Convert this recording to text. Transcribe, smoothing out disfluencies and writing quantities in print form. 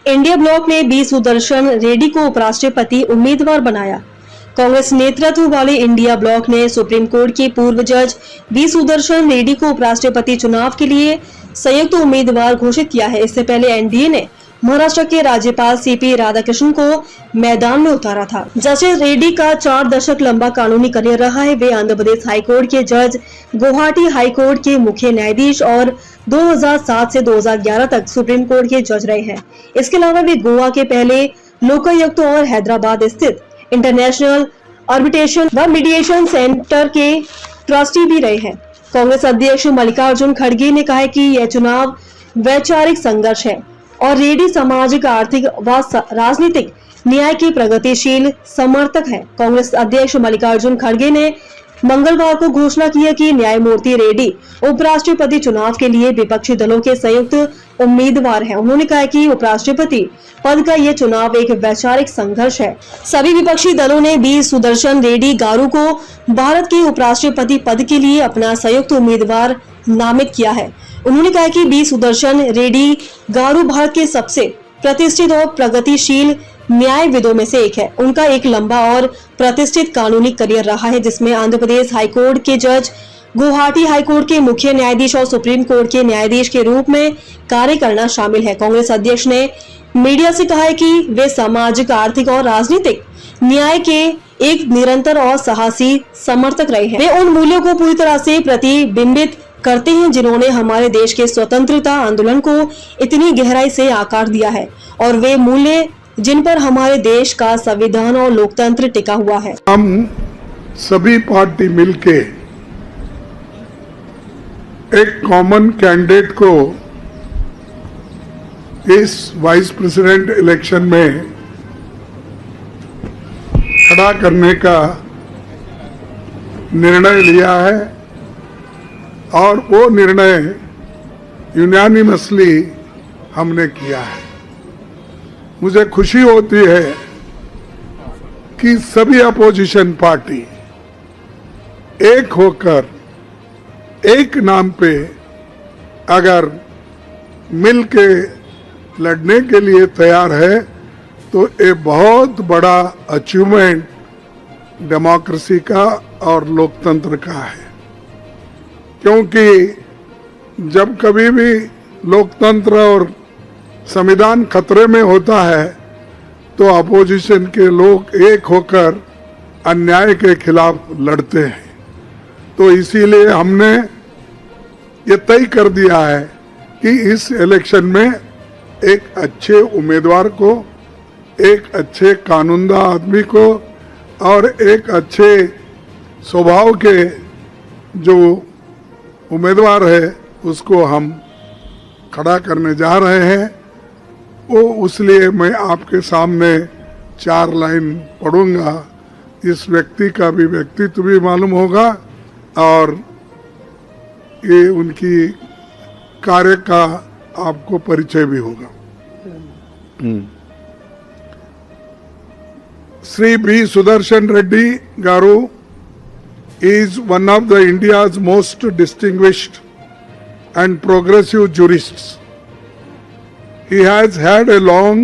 India block ने B Sudarshan Reddy को उपराष्ट्रपति उम्मीदवार बनाया। कांग्रेस नेतृत्व वाले इंडिया ब्लॉक ने सुप्रीम कोर्ट के पूर्व जज बी सुदर्शन रेड्डी को उपराष्ट्रपति चुनाव के लिए संयुक्त उम्मीदवार घोषित किया है। इससे पहले एनडीए ने महाराष्ट्र के राज्यपाल सीपी राधाकृष्णन को मैदान में उतारा था। जस्टिस रेड्डी का 4 दशक लंबा कानूनी करियर रहा है। वे आंध्र प्रदेश हाईकोर्ट के जज, गुवाहाटी हाईकोर्ट के मुख्य न्यायाधीश और 2007 से 2011 तक सुप्रीम कोर्ट के जज रहे हैं। इसके अलावा वे गोवा के पहले लोकायुक्त और हैदराबाद स्थित इंटरनेशनल आर्बिट्रेशन व मीडिएशन सेंटर के ट्रस्टी भी रहे हैं। कांग्रेस अध्यक्ष मल्लिकार्जुन खड़गे ने कहा है कि यह चुनाव वैचारिक संघर्ष है और रेड्डी सामाजिक, आर्थिक व राजनीतिक न्याय के प्रगतिशील समर्थक है। कांग्रेस अध्यक्ष मल्लिकार्जुन खड़गे ने मंगलवार को घोषणा की है कि न्यायमूर्ति रेड्डी उपराष्ट्रपति चुनाव के लिए विपक्षी दलों के संयुक्त उम्मीदवार हैं। उन्होंने कहा कि उपराष्ट्रपति पद का ये चुनाव एक वैचारिक संघर्ष है। सभी विपक्षी दलों ने बी सुदर्शन रेड्डी गारू को भारत के उपराष्ट्रपति पद के लिए अपना संयुक्त उम्मीदवार नामित किया है। उन्होंने कहा कि बी सुदर्शन रेड्डी गारू भारत के सबसे प्रतिष्ठित और प्रगतिशील न्यायविदों में से एक है। उनका एक लंबा और प्रतिष्ठित कानूनी करियर रहा है, जिसमें आंध्र प्रदेश हाईकोर्ट के जज, गुवाहाटी हाईकोर्ट के मुख्य न्यायाधीश और सुप्रीम कोर्ट के न्यायाधीश के रूप में कार्य करना शामिल है। कांग्रेस अध्यक्ष ने मीडिया से कहा है कि वे सामाजिक, आर्थिक और राजनीतिक न्याय के एक निरंतर और साहसी समर्थक रहे हैं। वे उन मूल्यों को पूरी तरह से प्रतिबिंबित करते हैं जिन्होंने हमारे देश के स्वतंत्रता आंदोलन को इतनी गहराई से आकार दिया है, और वे मूल्य जिन पर हमारे देश का संविधान और लोकतंत्र टिका हुआ है। हम सभी पार्टी मिलके एक कॉमन कैंडिडेट को इस वाइस प्रेसिडेंट इलेक्शन में खड़ा करने का निर्णय लिया है, और वो निर्णय यूनानिमसली हमने किया है। मुझे खुशी होती है कि सभी अपोजिशन पार्टी एक होकर एक नाम पे अगर मिल के लड़ने के लिए तैयार है तो ये बहुत बड़ा अचीवमेंट डेमोक्रेसी का और लोकतंत्र का है। क्योंकि जब कभी भी लोकतंत्र और संविधान खतरे में होता है तो अपोजिशन के लोग एक होकर अन्याय के खिलाफ लड़ते हैं। तो इसीलिए हमने ये तय कर दिया है कि इस इलेक्शन में एक अच्छे उम्मीदवार को, एक अच्छे कानूनदा आदमी को और एक अच्छे स्वभाव के जो उम्मीदवार है उसको हम खड़ा करने जा रहे हैं। वो इसलिए मैं आपके सामने 4 लाइन पढ़ूंगा। इस व्यक्ति का भी व्यक्तित्व भी मालूम होगा और ये उनकी कार्य का आपको परिचय भी होगा। Shri B Sudarshan Reddy garu is one of the India's most distinguished and progressive jurists. He has had a long